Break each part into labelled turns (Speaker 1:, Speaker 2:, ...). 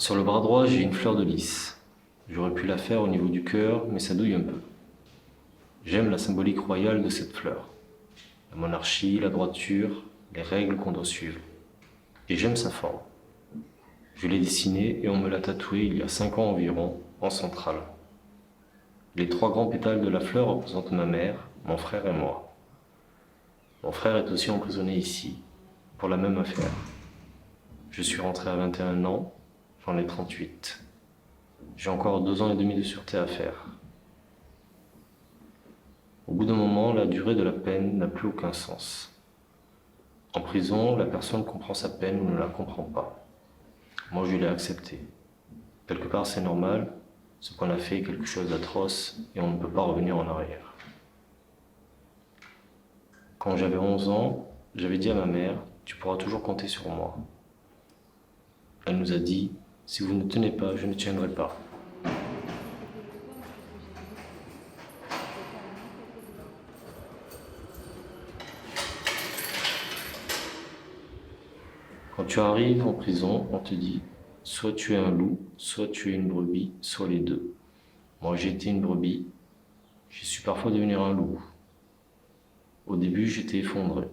Speaker 1: Sur le bras droit, j'ai une fleur de lys. J'aurais pu la faire au niveau du cœur, mais ça douille un peu. J'aime la symbolique royale de cette fleur. La monarchie, la droiture, les règles qu'on doit suivre. Et j'aime sa forme. Je l'ai dessinée et on me l'a tatouée il y a 5 ans environ, en centrale. Les 3 grands pétales de la fleur représentent ma mère, mon frère et moi. Mon frère est aussi emprisonné ici, pour la même affaire. Je suis rentré à 21 ans, j'en ai 38. J'ai encore 2 ans et demi de sûreté à faire. Au bout d'un moment, la durée de la peine n'a plus aucun sens. En prison, la personne comprend sa peine ou ne la comprend pas. Moi, je l'ai acceptée. Quelque part, c'est normal. Ce qu'on a fait est quelque chose d'atroce et on ne peut pas revenir en arrière. Quand j'avais 11 ans, j'avais dit à ma mère, tu pourras toujours compter sur moi. Elle nous a dit, si vous ne tenez pas, je ne tiendrai pas. Quand tu arrives en prison, on te dit, soit tu es un loup, soit tu es une brebis, soit les deux. Moi, j'ai été une brebis. J'ai su parfois devenir un loup. Au début, j'étais effondré.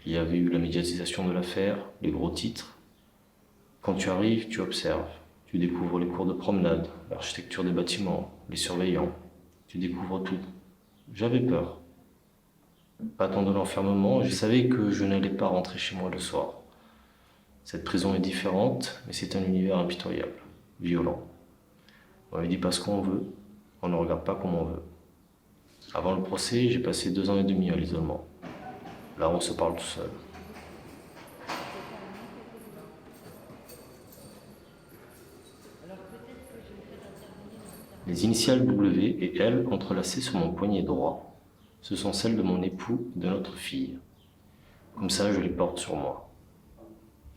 Speaker 1: Il y avait eu la médiatisation de l'affaire, les gros titres. Quand tu arrives, tu observes. Tu découvres les cours de promenade, l'architecture des bâtiments, les surveillants. Tu découvres tout. J'avais peur. Pas tant de l'enfermement, je savais que je n'allais pas rentrer chez moi le soir. Cette prison est différente, mais c'est un univers impitoyable, violent. On ne dit pas ce qu'on veut, on ne regarde pas comme on veut. Avant le procès, j'ai passé 2 ans et demi à l'isolement. Là, on se parle tout seul. Les initiales W et L entrelacées sur mon poignet droit, ce sont celles de mon époux et de notre fille. Comme ça, je les porte sur moi.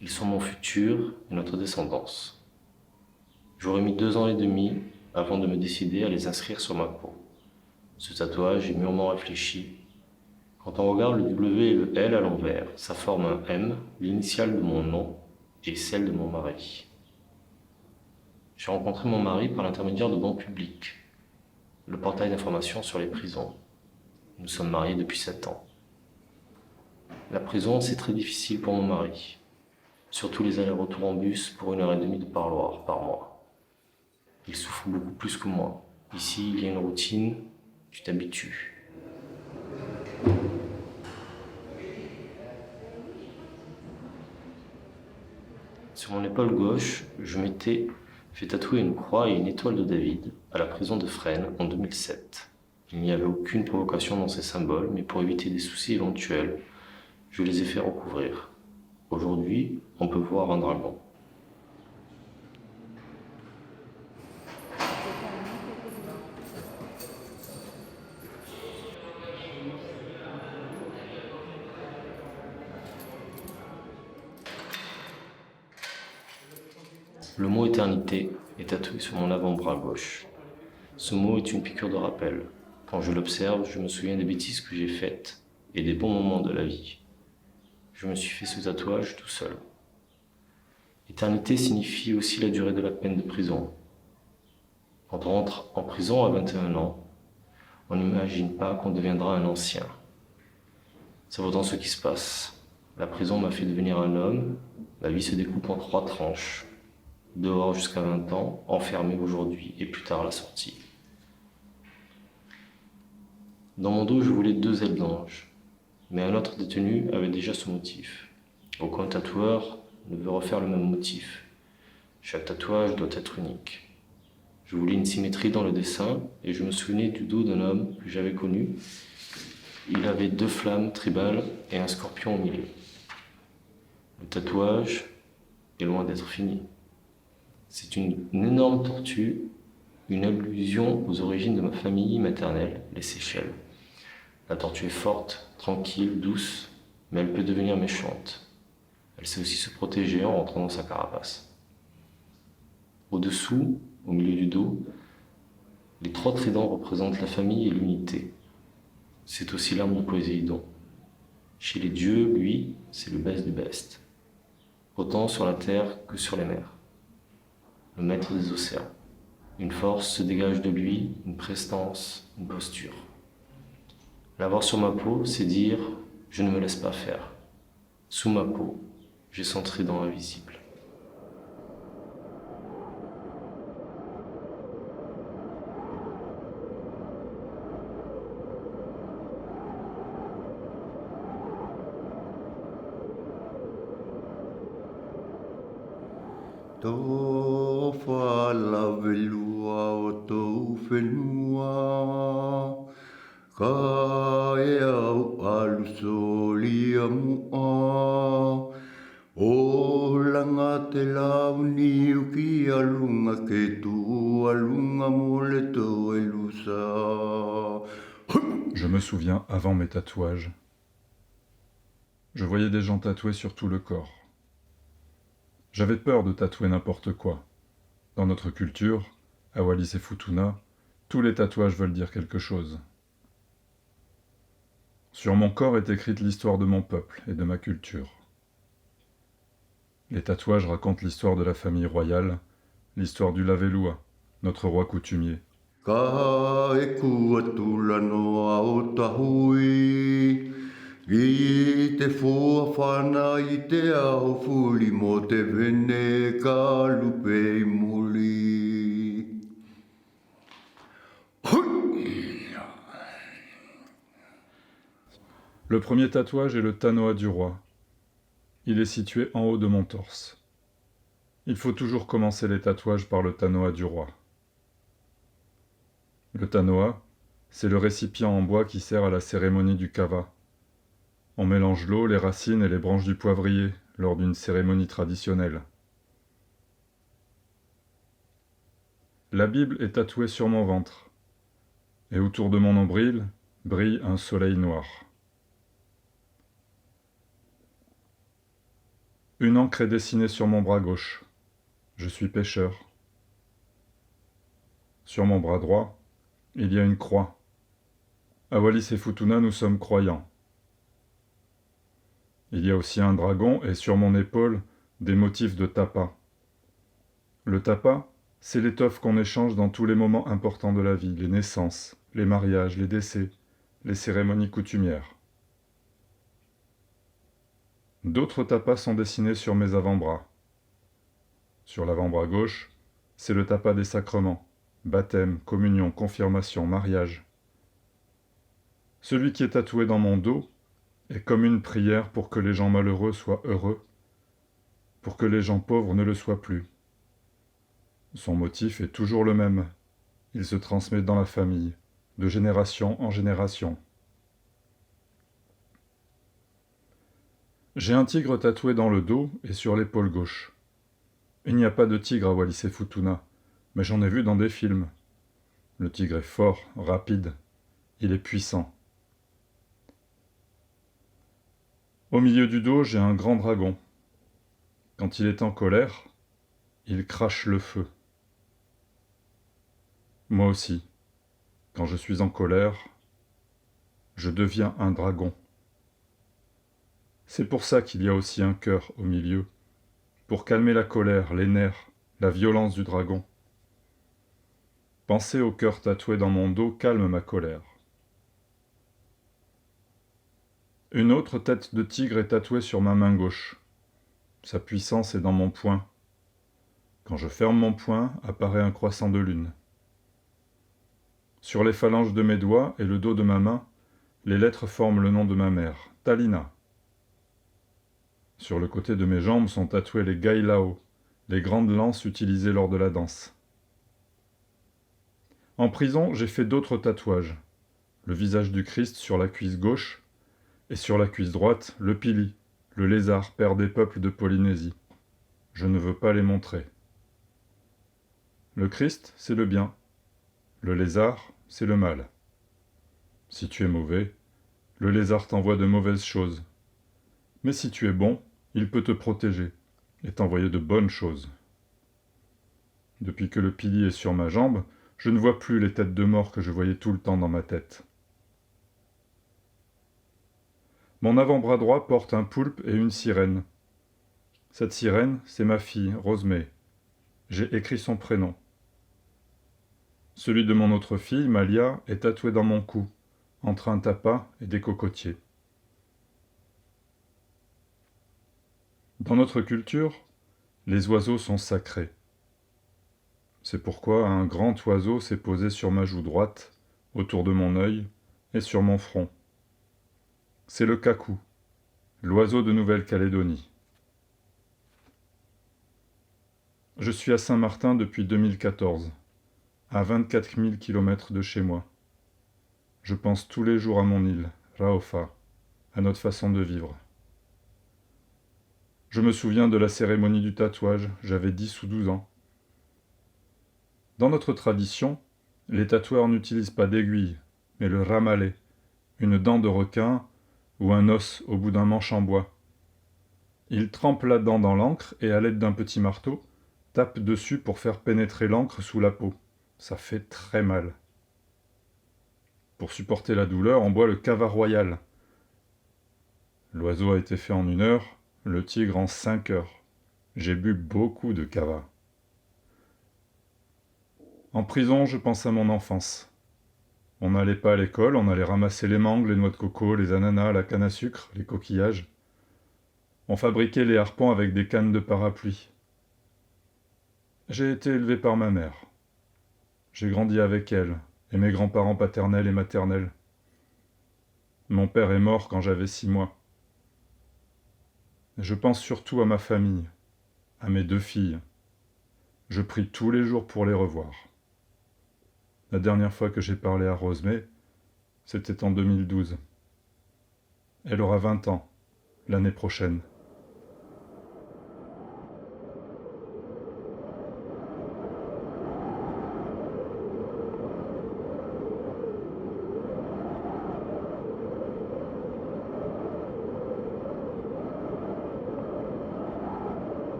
Speaker 1: Ils sont mon futur et notre descendance. J'aurais mis 2 ans et demi avant de me décider à les inscrire sur ma peau. Ce tatouage est mûrement réfléchi. Quand on regarde le W et le L à l'envers, ça forme un M, l'initiale de mon nom et celle de mon mari. J'ai rencontré mon mari par l'intermédiaire de Bon Public, le portail d'information sur les prisons. Nous sommes mariés depuis 7 ans. La prison, c'est très difficile pour mon mari. Surtout les allers-retours en bus pour 1h30 de parloir par mois. Il souffre beaucoup plus que moi. Ici, il y a une routine, tu t'habitues. Sur mon épaule gauche, je m'étais fait tatouer une croix et une étoile de David à la prison de Fresnes en 2007. Il n'y avait aucune provocation dans ces symboles, mais pour éviter des soucis éventuels, je les ai fait recouvrir. Aujourd'hui, on peut voir un dragon. Le mot éternité est tatoué sur mon avant-bras gauche. Ce mot est une piqûre de rappel. Quand je l'observe, je me souviens des bêtises que j'ai faites et des bons moments de la vie. Je me suis fait ce tatouage tout seul. Éternité signifie aussi la durée de la peine de prison. Quand on rentre en prison à 21 ans, on n'imagine pas qu'on deviendra un ancien. C'est pourtant ce qui se passe. La prison m'a fait devenir un homme. La vie se découpe en 3 tranches. Dehors jusqu'à 20 ans, enfermé aujourd'hui et plus tard à la sortie. Dans mon dos, je voulais 2 ailes d'ange, mais un autre détenu avait déjà ce motif. Aucun tatoueur ne veut refaire le même motif. Chaque tatouage doit être unique. Je voulais une symétrie dans le dessin et je me souvenais du dos d'un homme que j'avais connu. Il avait 2 flammes tribales et un scorpion au milieu. Le tatouage est loin d'être fini. C'est une énorme tortue, une allusion aux origines de ma famille maternelle, les Seychelles. La tortue est forte, tranquille, douce, mais elle peut devenir méchante. Elle sait aussi se protéger en rentrant dans sa carapace. Au-dessous, au milieu du dos, les 3 tridents représentent la famille et l'unité. C'est aussi l'arme de Poséidon. Chez les dieux, lui, c'est le best du best. Autant sur la terre que sur les mers. le maître des océans. Une force se dégage de lui, une prestance, une posture. L'avoir sur ma peau, c'est dire « je ne me laisse pas faire ». Sous ma peau, j'ai son trident invisible.
Speaker 2: Tō whalavelua o tō whenua, ka e au alusoli mua, o langa te launi uki alunga ke tu alunga mole tō elusa.
Speaker 3: Je me souviens avant mes tatouages. Je voyais des gens tatoués sur tout le corps. J'avais peur de tatouer n'importe quoi. Dans notre culture, à Wallis et Futuna, tous les tatouages veulent dire quelque chose. Sur mon corps est écrite l'histoire de mon peuple et de ma culture. Les tatouages racontent l'histoire de la famille royale, l'histoire du Lavelua, notre roi coutumier.
Speaker 2: Ka e kua tula noa o tahui, I te fua whana I te aho fuli mo te vene ka lupe I muli.
Speaker 3: Le premier tatouage est le tanoa du roi. Il est situé en haut de mon torse. Il faut toujours commencer les tatouages par le tanoa du roi. Le tanoa, c'est le récipient en bois qui sert à la cérémonie du kava. On mélange l'eau, les racines et les branches du poivrier lors d'une cérémonie traditionnelle. La Bible est tatouée sur mon ventre, et autour de mon nombril brille un soleil noir. Une encre est dessinée sur mon bras gauche. Je suis pêcheur. Sur mon bras droit, il y a une croix. À Wallis et Futuna, nous sommes croyants. Il y a aussi un dragon et sur mon épaule, des motifs de tapa. Le tapa, c'est l'étoffe qu'on échange dans tous les moments importants de la vie, les naissances, les mariages, les décès, les cérémonies coutumières. D'autres tapas sont dessinés sur mes avant-bras. Sur l'avant-bras gauche, c'est le tapa des sacrements, baptême, communion, confirmation, mariage. Celui qui est tatoué dans mon dos est comme une prière pour que les gens malheureux soient heureux, pour que les gens pauvres ne le soient plus. Son motif est toujours le même. Il se transmet dans la famille, de génération en génération. J'ai un tigre tatoué dans le dos et sur l'épaule gauche. Il n'y a pas de tigre à Wallis et Futuna, mais j'en ai vu dans des films. Le tigre est fort, rapide, il est puissant. Au milieu du dos, j'ai un grand dragon. Quand il est en colère, il crache le feu. Moi aussi, quand je suis en colère, je deviens un dragon. C'est pour ça qu'il y a aussi un cœur au milieu, pour calmer la colère, les nerfs, la violence du dragon. Penser au cœur tatoué dans mon dos calme ma colère. Une autre tête de tigre est tatouée sur ma main gauche. Sa puissance est dans mon poing. Quand je ferme mon poing, apparaît un croissant de lune. Sur les phalanges de mes doigts et le dos de ma main, les lettres forment le nom de ma mère, Talina. Sur le côté de mes jambes sont tatoués les gailao, les grandes lances utilisées lors de la danse. En prison, j'ai fait d'autres tatouages. Le visage du Christ sur la cuisse gauche, et sur la cuisse droite, le pili, le lézard, père des peuples de Polynésie. Je ne veux pas les montrer. Le Christ, c'est le bien. Le lézard, c'est le mal. Si tu es mauvais, le lézard t'envoie de mauvaises choses. Mais si tu es bon, il peut te protéger et t'envoyer de bonnes choses. Depuis que le pili est sur ma jambe, je ne vois plus les têtes de mort que je voyais tout le temps dans ma tête. Mon avant-bras droit porte un poulpe et une sirène. Cette sirène, c'est ma fille, Rosemée. J'ai écrit son prénom. Celui de mon autre fille, Malia, est tatoué dans mon cou, entre un tapa et des cocotiers. Dans notre culture, les oiseaux sont sacrés. C'est pourquoi un grand oiseau s'est posé sur ma joue droite, autour de mon œil et sur mon front. C'est le cacou, l'oiseau de Nouvelle-Calédonie. Je suis à Saint-Martin depuis 2014, à 24 000 km de chez moi. Je pense tous les jours à mon île, Raofa, à notre façon de vivre. Je me souviens de la cérémonie du tatouage, j'avais 10 ou 12 ans. Dans notre tradition, les tatoueurs n'utilisent pas d'aiguille, mais le ramalé, une dent de requin ou un os au bout d'un manche en bois. Ils trempent la dent dans l'encre et à l'aide d'un petit marteau, tapent dessus pour faire pénétrer l'encre sous la peau. Ça fait très mal. Pour supporter la douleur, on boit le cava royal. L'oiseau a été fait en 1 heure, le tigre en 5 heures. J'ai bu beaucoup de cava. En prison, je pense à mon enfance. On n'allait pas à l'école, on allait ramasser les mangues, les noix de coco, les ananas, la canne à sucre, les coquillages. On fabriquait les harpons avec des cannes de parapluie. J'ai été élevé par ma mère. J'ai grandi avec elle et mes grands-parents paternels et maternels. Mon père est mort quand j'avais 6 mois. Je pense surtout à ma famille, à mes 2 filles. Je prie tous les jours pour les revoir. La dernière fois que j'ai parlé à Rosemée, c'était en 2012. Elle aura 20 ans, l'année prochaine.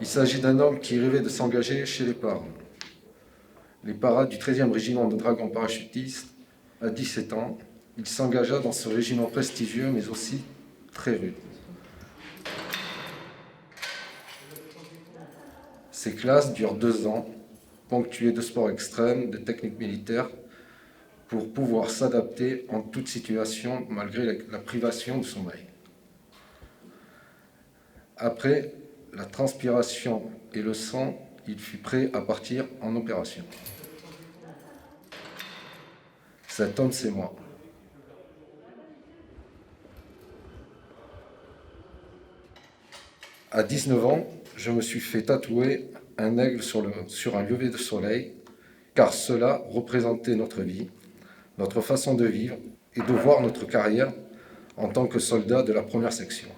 Speaker 4: Il s'agit d'un homme qui rêvait de s'engager chez les Paras. Les Paras du 13e régiment de dragons parachutistes. À 17 ans, il s'engagea dans ce régiment prestigieux mais aussi très rude. Ces classes durent 2 ans, ponctuées de sports extrêmes, de techniques militaires, pour pouvoir s'adapter en toute situation malgré la privation de sommeil. Après la transpiration et le sang, il fut prêt à partir en opération. Cet homme, c'est moi. À 19 ans, je me suis fait tatouer un aigle sur un lever de soleil, car cela représentait notre vie, notre façon de vivre et de voir notre carrière en tant que soldat de la première section.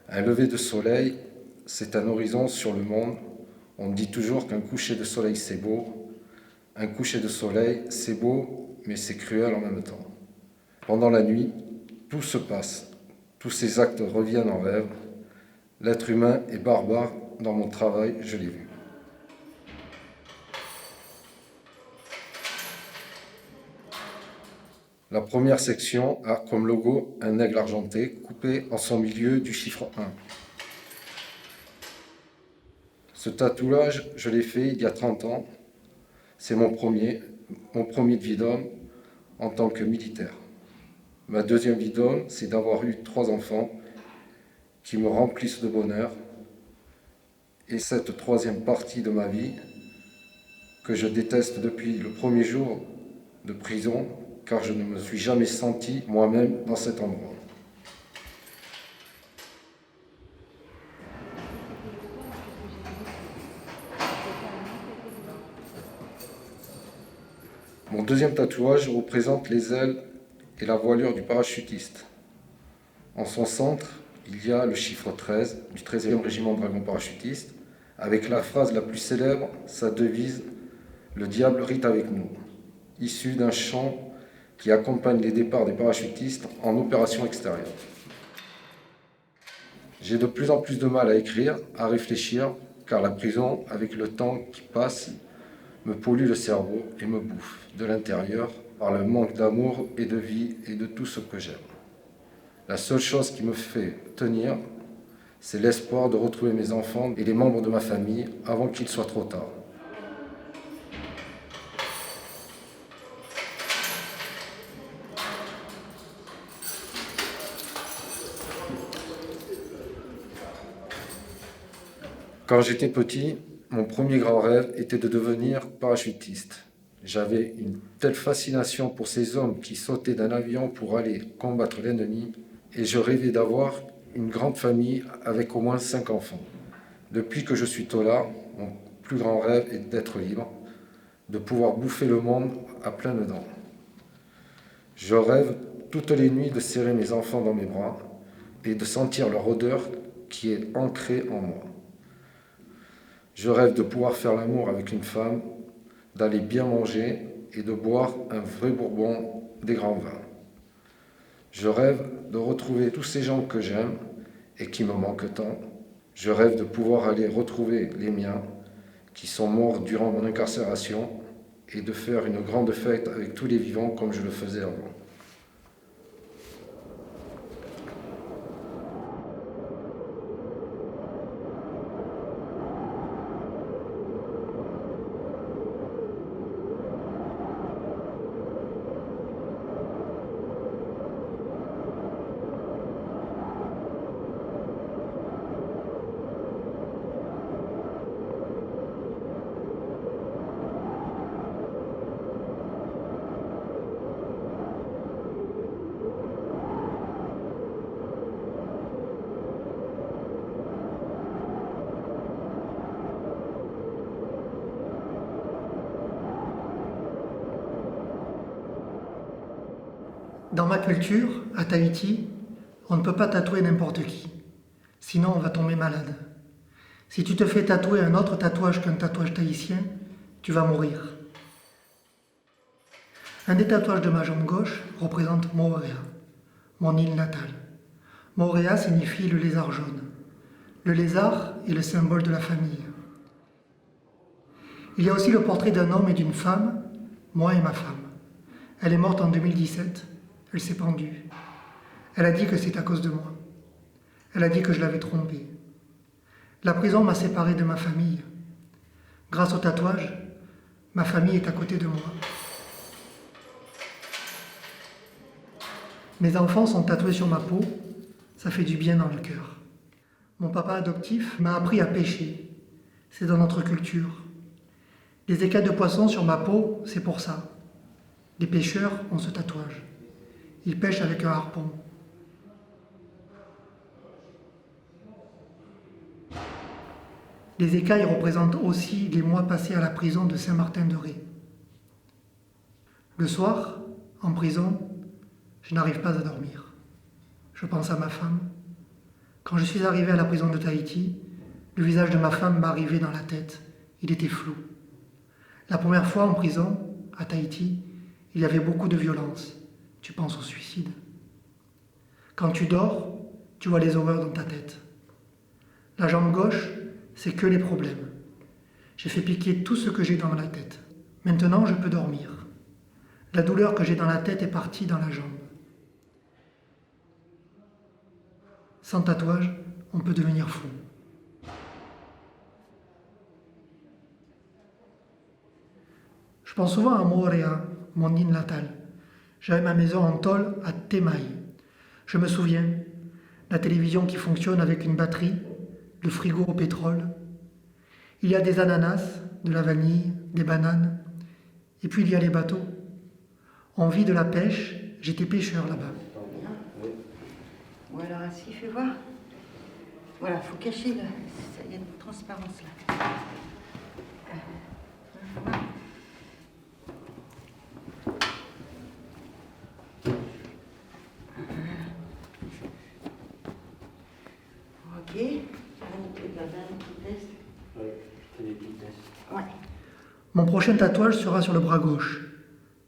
Speaker 4: Un lever de soleil, c'est un horizon sur le monde. On dit toujours qu'un coucher de soleil, c'est beau. Un coucher de soleil, c'est beau, mais c'est cruel en même temps. Pendant la nuit, tout se passe. Tous ces actes reviennent en rêve. L'être humain est barbare. Dans mon travail, je l'ai vu. La première section a comme logo un aigle argenté coupé en son milieu du chiffre 1. Ce tatouage, je l'ai fait il y a 30 ans. C'est mon premier de vie d'homme en tant que militaire. Ma deuxième vie d'homme, c'est d'avoir eu 3 enfants qui me remplissent de bonheur. Et cette troisième partie de ma vie, que je déteste depuis le premier jour de prison, car je ne me suis jamais senti moi-même dans cet endroit. Mon deuxième tatouage représente les ailes et la voilure du parachutiste. En son centre, il y a le chiffre 13 du 13e régiment de dragons parachutistes, avec la phrase la plus célèbre, sa devise « Le diable rit avec nous », issue d'un chant qui accompagne les départs des parachutistes en opération extérieure. J'ai de plus en plus de mal à écrire, à réfléchir, car la prison, avec le temps qui passe, me pollue le cerveau et me bouffe de l'intérieur par le manque d'amour et de vie et de tout ce que j'aime. La seule chose qui me fait tenir, c'est l'espoir de retrouver mes enfants et les membres de ma famille avant qu'il soit trop tard. Quand j'étais petit, mon premier grand rêve était de devenir parachutiste. J'avais une telle fascination pour ces hommes qui sautaient d'un avion pour aller combattre l'ennemi et je rêvais d'avoir une grande famille avec au moins 5 enfants. Depuis que je suis Tola, mon plus grand rêve est d'être libre, de pouvoir bouffer le monde à pleines dents. Je rêve toutes les nuits de serrer mes enfants dans mes bras et de sentir leur odeur qui est ancrée en moi. Je rêve de pouvoir faire l'amour avec une femme, d'aller bien manger et de boire un vrai bourbon des grands vins. Je rêve de retrouver tous ces gens que j'aime et qui me manquent tant. Je rêve de pouvoir aller retrouver les miens qui sont morts durant mon incarcération et de faire une grande fête avec tous les vivants comme je le faisais avant.
Speaker 5: Dans ma culture, à Tahiti, on ne peut pas tatouer n'importe qui. Sinon, on va tomber malade. Si tu te fais tatouer un autre tatouage qu'un tatouage tahitien, tu vas mourir. Un des tatouages de ma jambe gauche représente Moorea, mon île natale. Moorea signifie le lézard jaune. Le lézard est le symbole de la famille. Il y a aussi le portrait d'un homme et d'une femme, moi et ma femme. Elle est morte en 2017. Elle s'est pendue. Elle a dit que c'est à cause de moi. Elle a dit que je l'avais trompée. La prison m'a séparé de ma famille. Grâce au tatouage, ma famille est à côté de moi. Mes enfants sont tatoués sur ma peau, ça fait du bien dans le cœur. Mon papa adoptif m'a appris à pêcher. C'est dans notre culture. Les écailles de poisson sur ma peau, c'est pour ça. Les pêcheurs ont ce tatouage. Ils pêchent avec un harpon. Les écailles représentent aussi les mois passés à la prison de Saint-Martin-de-Ré. Le soir, en prison, je n'arrive pas à dormir. Je pense à ma femme. Quand je suis arrivé à la prison de Tahiti, le visage de ma femme m'arrivait dans la tête. Il était flou. La première fois en prison, à Tahiti, il y avait beaucoup de violence. Tu penses au suicide. Quand tu dors, tu vois les horreurs dans ta tête. La jambe gauche, c'est que les problèmes. J'ai fait piquer tout ce que j'ai dans la tête. Maintenant, je peux dormir. La douleur que j'ai dans la tête est partie dans la jambe. Sans tatouage, on peut devenir fou. Je pense souvent à Moorea, mon île natale. J'avais ma maison en tôle à Temai. Je me souviens, la télévision qui fonctionne avec une batterie, le frigo au pétrole. Il y a des ananas, de la vanille, des bananes. Et puis il y a les bateaux. On vit de la pêche, j'étais pêcheur là-bas.
Speaker 6: Ou alors ainsi, fais voir. Voilà, faut cacher là. Il y a une transparence là. Voilà. Ok. Ouais.
Speaker 5: Mon prochain tatouage sera sur le bras gauche,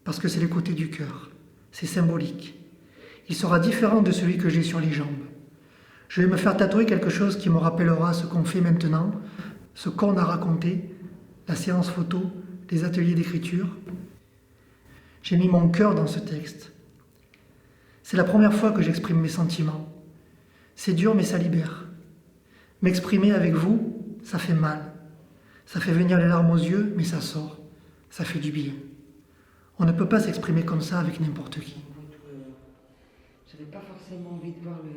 Speaker 5: parce que c'est les côtés du cœur. C'est symbolique. Il sera différent de celui que j'ai sur les jambes. Je vais me faire tatouer quelque chose qui me rappellera ce qu'on fait maintenant, ce qu'on a raconté, la séance photo, les ateliers d'écriture. J'ai mis mon cœur dans ce texte. C'est la première fois que j'exprime mes sentiments. C'est dur, mais ça libère. M'exprimer avec vous, ça fait mal. Ça fait venir les larmes aux yeux, mais ça sort. Ça fait du bien. On ne peut pas s'exprimer comme ça avec n'importe qui.
Speaker 6: J'avais pas forcément envie de voir le...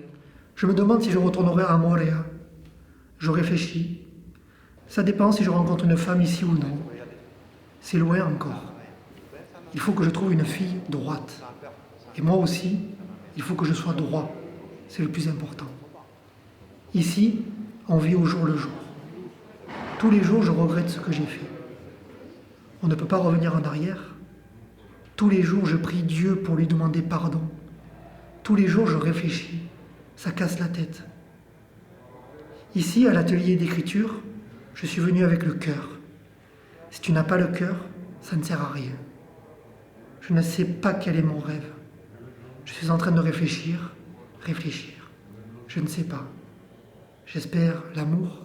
Speaker 5: Je me demande si je retournerai à Montréal. Je réfléchis. Ça dépend si je rencontre une femme ici ou non. C'est loin encore. Il faut que je trouve une fille droite. Et moi aussi, il faut que je sois droit. C'est le plus important. Ici, on vit au jour le jour. Tous les jours, je regrette ce que j'ai fait. On ne peut pas revenir en arrière. Tous les jours, je prie Dieu pour lui demander pardon. Tous les jours, je réfléchis. Ça casse la tête. Ici, à l'atelier d'écriture, je suis venu avec le cœur. Si tu n'as pas le cœur, ça ne sert à rien. Je ne sais pas quel est mon rêve. Je suis en train de réfléchir. Je ne sais pas. J'espère l'amour.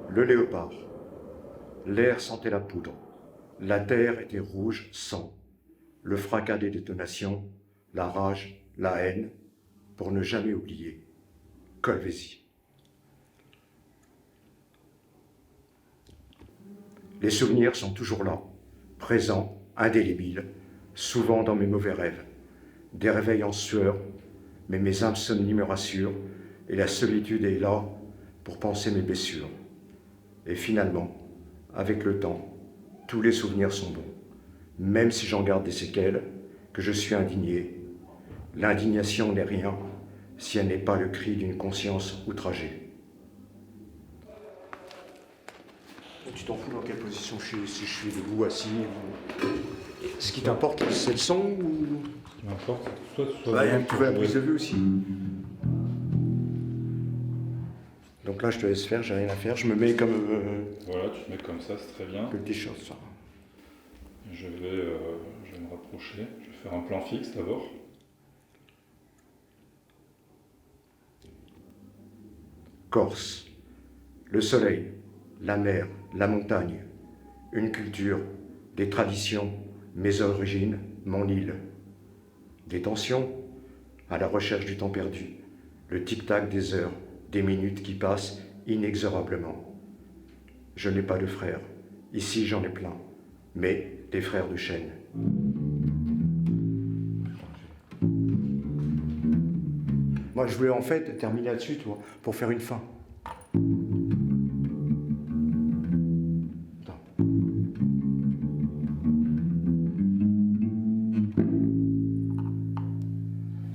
Speaker 7: Le léopard. L'air sentait la poudre. La terre était rouge sang. Le fracas des détonations, la rage, la haine, pour ne jamais oublier. Colvézi. Les souvenirs sont toujours là, présents, indélébiles, souvent dans mes mauvais rêves. Des réveils en sueur, mais mes insomnies me rassurent, et la solitude est là pour penser mes blessures. Et finalement, avec le temps, tous les souvenirs sont bons, même si j'en garde des séquelles, que je suis indigné. L'indignation n'est rien si elle n'est pas le cri d'une conscience outragée. Tu t'en fous dans quelle position je suis, si je suis debout, assis ou... Ce qui t'importe, c'est le son ou...
Speaker 3: Ce qui m'importe, c'est que soit
Speaker 7: Tu veux la prise de vue aussi. Donc là, je te laisse faire, j'ai rien à faire. Je me mets comme...
Speaker 3: Voilà, tu te mets comme ça, c'est très bien.
Speaker 7: Que le t-shirt, ça.
Speaker 3: Je vais me rapprocher. Je vais faire un plan fixe d'abord.
Speaker 7: Corse. Le soleil, la mer, la montagne. Une culture, des traditions, mes origines, mon île. Des tensions, à la recherche du temps perdu. Le tic-tac des heures, des minutes qui passent inexorablement. Je n'ai pas de frères. Ici, j'en ai plein. Mais des frères de chaîne. Moi, je voulais en fait terminer là-dessus, tu vois, pour faire une fin. Attends.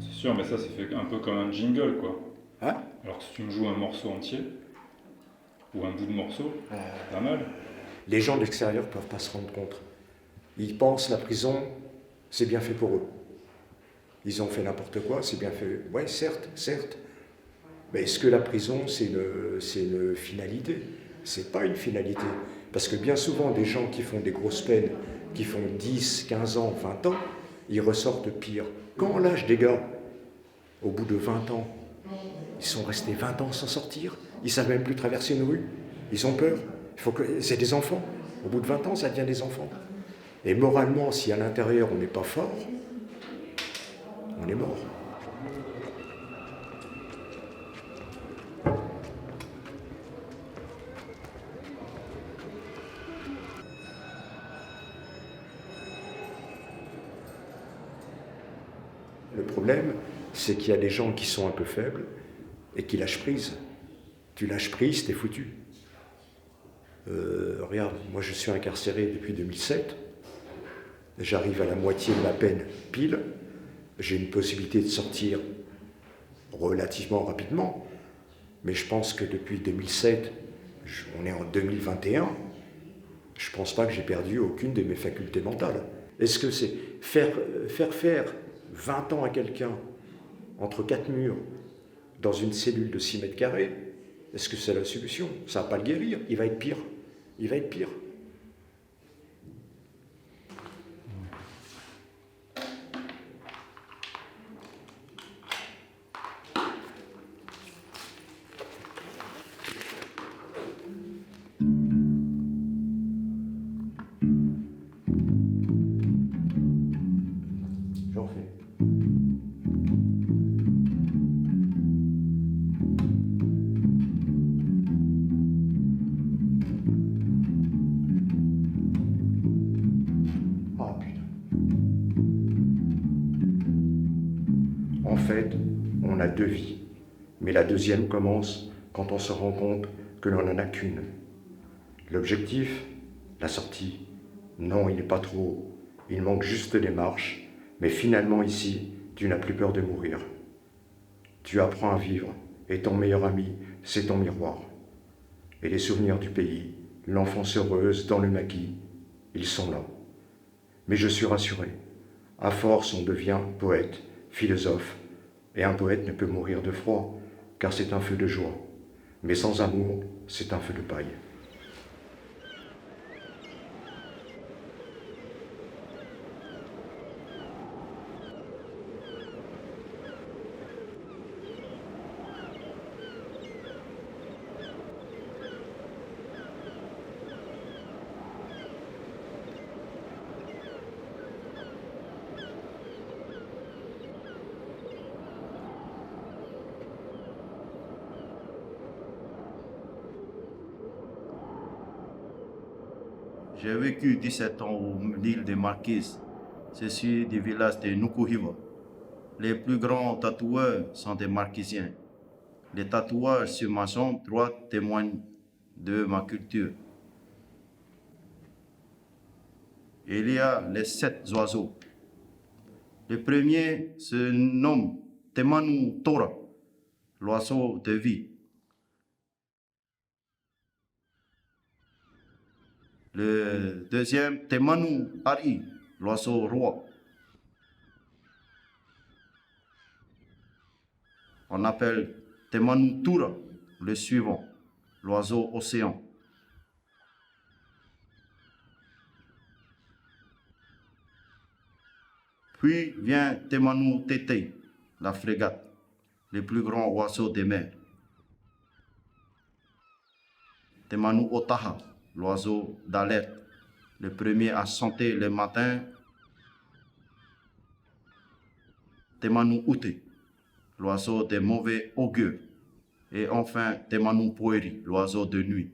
Speaker 3: C'est sûr, mais ça fait un peu comme un jingle, quoi.
Speaker 7: Hein?
Speaker 3: Alors si tu me joues un morceau entier, ou un bout de morceau, pas mal.
Speaker 7: Les gens de l'extérieur ne peuvent pas se rendre compte. Ils pensent la prison, c'est bien fait pour eux. Ils ont fait n'importe quoi, c'est bien fait. Ouais, certes. Mais est-ce que la prison, c'est une finalité? C'est pas une finalité. Parce que bien souvent, des gens qui font des grosses peines, qui font 10, 15 ans, 20 ans, ils ressortent pire. Quand on lâche des gars, au bout de 20 ans, ils sont restés 20 ans sans sortir, ils ne savent même plus traverser une rue, ils ont peur. C'est des enfants. Au bout de 20 ans, ça devient des enfants. Et moralement, si à l'intérieur on n'est pas fort, on est mort. Le problème, c'est qu'il y a des gens qui sont un peu faibles et qui lâchent prise. Tu lâches prise, t'es foutu. Regarde, moi je suis incarcéré depuis 2007. J'arrive à la moitié de ma peine pile. J'ai une possibilité de sortir relativement rapidement. Mais je pense que depuis 2007, on est en 2021, je pense pas que j'ai perdu aucune de mes facultés mentales. Est-ce que c'est faire 20 ans à quelqu'un entre 4 murs dans une cellule de 6 mètres carrés? Est-ce que c'est la solution? Ça ne va pas le guérir, il va être pire. Il va être pire. J'en fais. Ah putain. En fait, on a 2 vies, mais la deuxième commence quand on se rend compte que l'on n'en a qu'une. L'objectif, la sortie, non, il n'est pas trop haut. Il manque juste des marches, mais finalement ici, tu n'as plus peur de mourir. Tu apprends à vivre, et ton meilleur ami, c'est ton miroir. Et les souvenirs du pays, l'enfance heureuse dans le maquis, ils sont là. Mais je suis rassuré. À force, on devient poète, philosophe, et un poète ne peut mourir de froid, car c'est un feu de joie. Mais sans amour, c'est un feu de paille.
Speaker 8: J'ai vécu 17 ans au l'île des Marquises. C'est du village de Nukuhiva. Les plus grands tatoueurs sont des Marquisiens. Les tatouages sur ma jambe droite témoignent de ma culture. Il y a les 7 oiseaux. Le premier se nomme Temanu Tora, l'oiseau de vie. Le deuxième, Temanu Ari, l'oiseau roi. On appelle Temanu Tura, le suivant, l'oiseau océan. Puis vient Temanu Tete, la frégate, le plus grand oiseau des mers. Temanu Otaha, l'oiseau d'alerte, le premier à chanter le matin. Temanu Ute, l'oiseau des mauvais augures. Et enfin, Temanu Poeri, l'oiseau de nuit.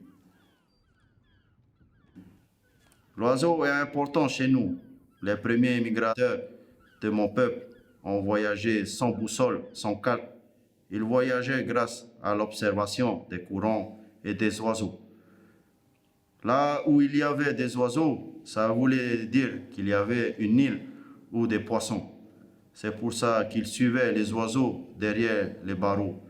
Speaker 8: L'oiseau est important chez nous. Les premiers migrateurs de mon peuple ont voyagé sans boussole, sans calque. Ils voyageaient grâce à l'observation des courants et des oiseaux. Là où il y avait des oiseaux, ça voulait dire qu'il y avait une île ou des poissons. C'est pour ça qu'ils suivaient les oiseaux derrière les barreaux.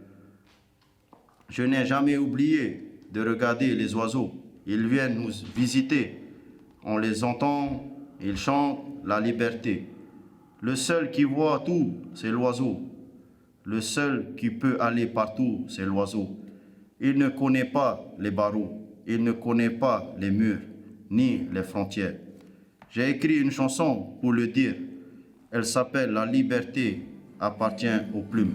Speaker 8: Je n'ai jamais oublié de regarder les oiseaux. Ils viennent nous visiter. On les entend, ils chantent la liberté. Le seul qui voit tout, c'est l'oiseau. Le seul qui peut aller partout, c'est l'oiseau. Il ne connaît pas les barreaux. Il ne connaît pas les murs, ni les frontières. J'ai écrit une chanson pour le dire. Elle s'appelle « La liberté appartient aux plumes ».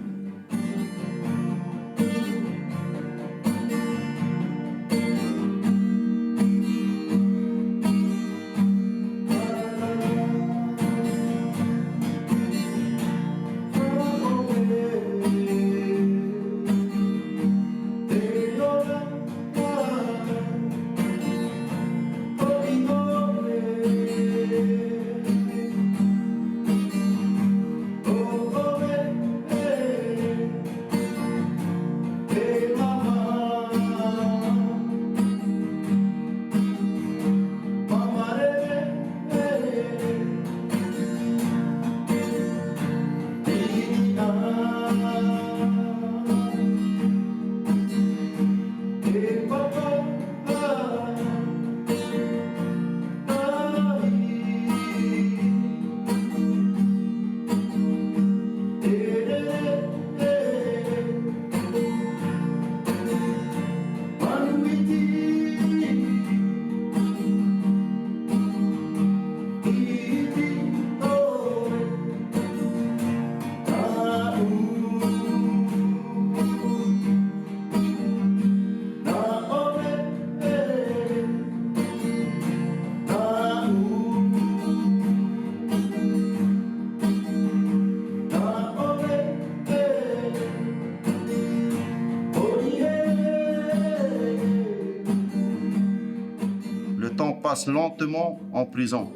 Speaker 8: passe lentement en prison.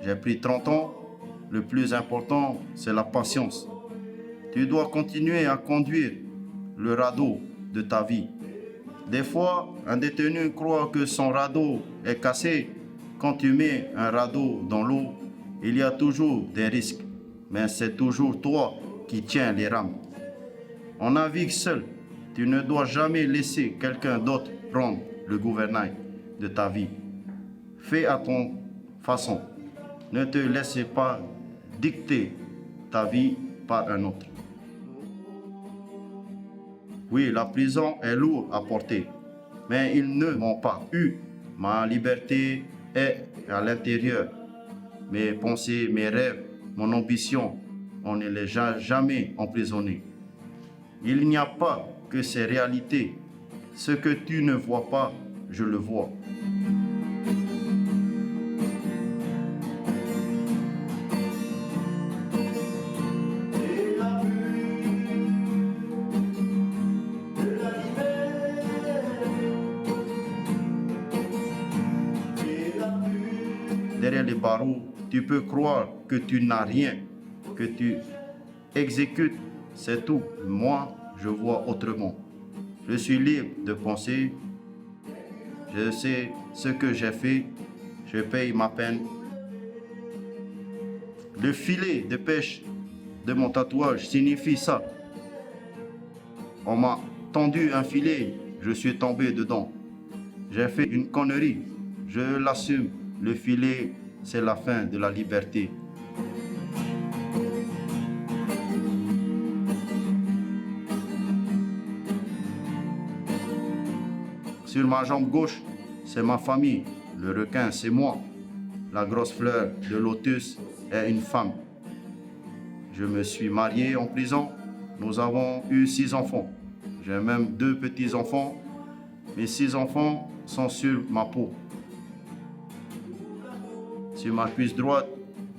Speaker 8: J'ai pris 30 ans. Le plus important, c'est la patience. Tu dois continuer à conduire le radeau de ta vie. Des fois, un détenu croit que son radeau est cassé. Quand tu mets un radeau dans l'eau, il y a toujours des risques. Mais c'est toujours toi qui tiens les rames. On navigue seul. Tu ne dois jamais laisser quelqu'un d'autre prendre le gouvernail de ta vie. Fais à ton façon. Ne te laisse pas dicter ta vie par un autre. Oui, la prison est lourde à porter, mais ils ne m'ont pas eu. Ma liberté est à l'intérieur. Mes pensées, mes rêves, mon ambition, on ne les a jamais emprisonnés. Il n'y a pas que ces réalités. Ce que tu ne vois pas, je le vois. Derrière les barreaux, tu peux croire que tu n'as rien, que tu exécutes, c'est tout. Moi, je vois autrement. Je suis libre de penser. Je sais ce que j'ai fait. Je paye ma peine. Le filet de pêche de mon tatouage signifie ça. On m'a tendu un filet, je suis tombé dedans. J'ai fait une connerie, je l'assume. Le filet, c'est la fin de la liberté. Sur ma jambe gauche, c'est ma famille. Le requin, c'est moi. La grosse fleur de lotus est une femme. Je me suis marié en prison. Nous avons eu 6 enfants. J'ai même 2 petits-enfants. Mes 6 enfants sont sur ma peau. Sur ma cuisse droite,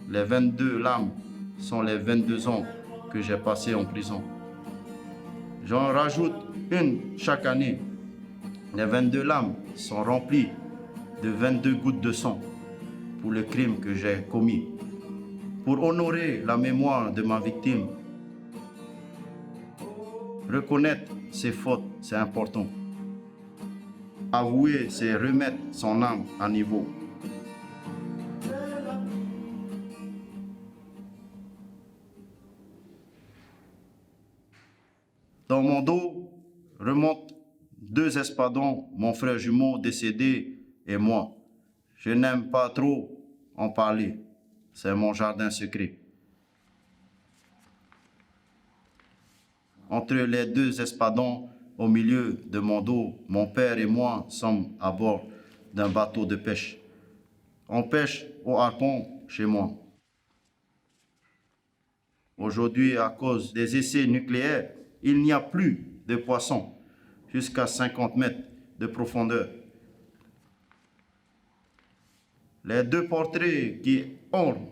Speaker 8: les 22 lames sont les 22 ans que j'ai passés en prison. J'en rajoute une chaque année. Les 22 lames sont remplies de 22 gouttes de sang pour le crime que j'ai commis. Pour honorer la mémoire de ma victime, reconnaître ses fautes, c'est important. Avouer, c'est remettre son âme à niveau. Dans mon dos remontent 2 espadons, mon frère jumeau décédé et moi. Je n'aime pas trop en parler. C'est mon jardin secret. Entre les 2 espadons, au milieu de mon dos, mon père et moi sommes à bord d'un bateau de pêche. On pêche au harpon chez moi. Aujourd'hui, à cause des essais nucléaires, il n'y a plus de poissons jusqu'à 50 mètres de profondeur. Les 2 portraits qui ornent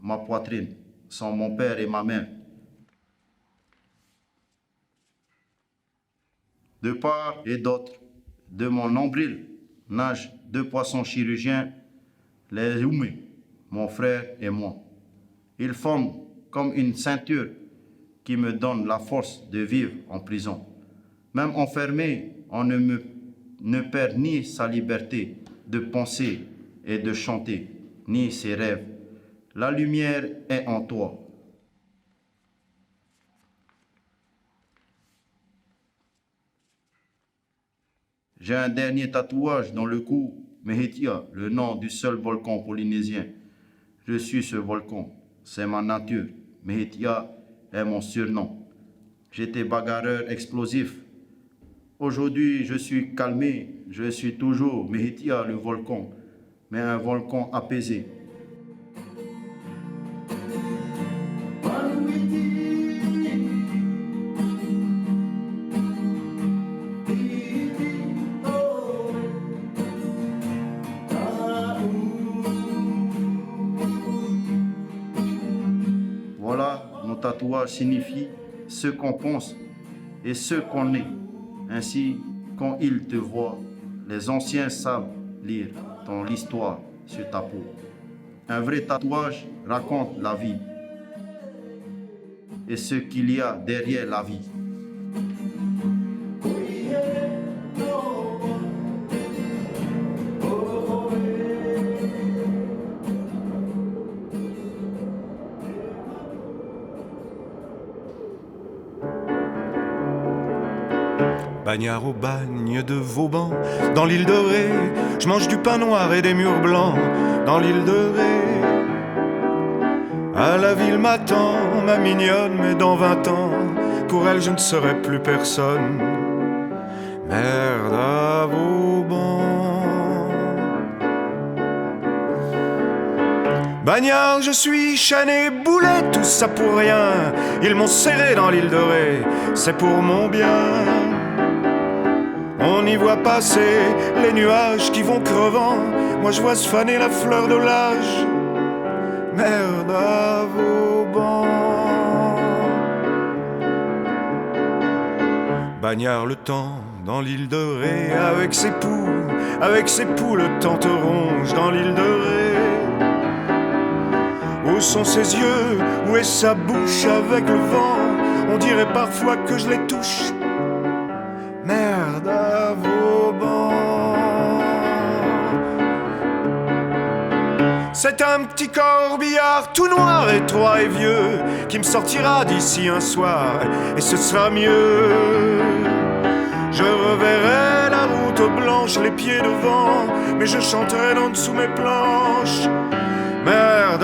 Speaker 8: ma poitrine sont mon père et ma mère. De part et d'autre de mon nombril nagent 2 poissons chirurgiens, les Oumé, mon frère et moi. Ils forment comme une ceinture qui me donne la force de vivre en prison. Même enfermé, on ne perd ni sa liberté de penser et de chanter, ni ses rêves. La lumière est en toi. J'ai un dernier tatouage dans le cou, Mehetia, le nom du seul volcan polynésien. Je suis ce volcan, c'est ma nature. Mehetia est mon surnom. J'étais bagarreur explosif. Aujourd'hui, je suis calmé, je suis toujours Mehetia, le volcan, mais un volcan apaisé. Voilà, nos tatouages signifient ce qu'on pense et ce qu'on est. Ainsi, quand ils te voient, les anciens savent lire ton l'histoire sur ta peau. Un vrai tatouage raconte la vie et ce qu'il y a derrière la vie.
Speaker 9: Bagnard au bagne de Vauban, dans l'île de Ré, je mange du pain noir et des murs blancs, dans l'île de Ré. À la ville m'attend, ma mignonne, mais dans 20 ans, pour elle je ne serai plus personne. Merde à Vauban. Bagnard, je suis chané, boulet, tout ça pour rien. Ils m'ont serré dans l'île de Ré, c'est pour mon bien. On y voit passer les nuages qui vont crevant. Moi je vois se faner la fleur de l'âge. Merde à Vauban. Bagnard le temps dans l'île de Ré, avec ses poux, le temps te ronge dans l'île de Ré. Où sont ses yeux, où est sa bouche avec le vent? On dirait parfois que je les touche. Merde à Vauban. C'est un petit corbillard tout noir, étroit et vieux, qui me sortira d'ici un soir, et ce sera mieux. Je reverrai la route blanche, les pieds devant, mais je chanterai d'en dessous mes planches. Merde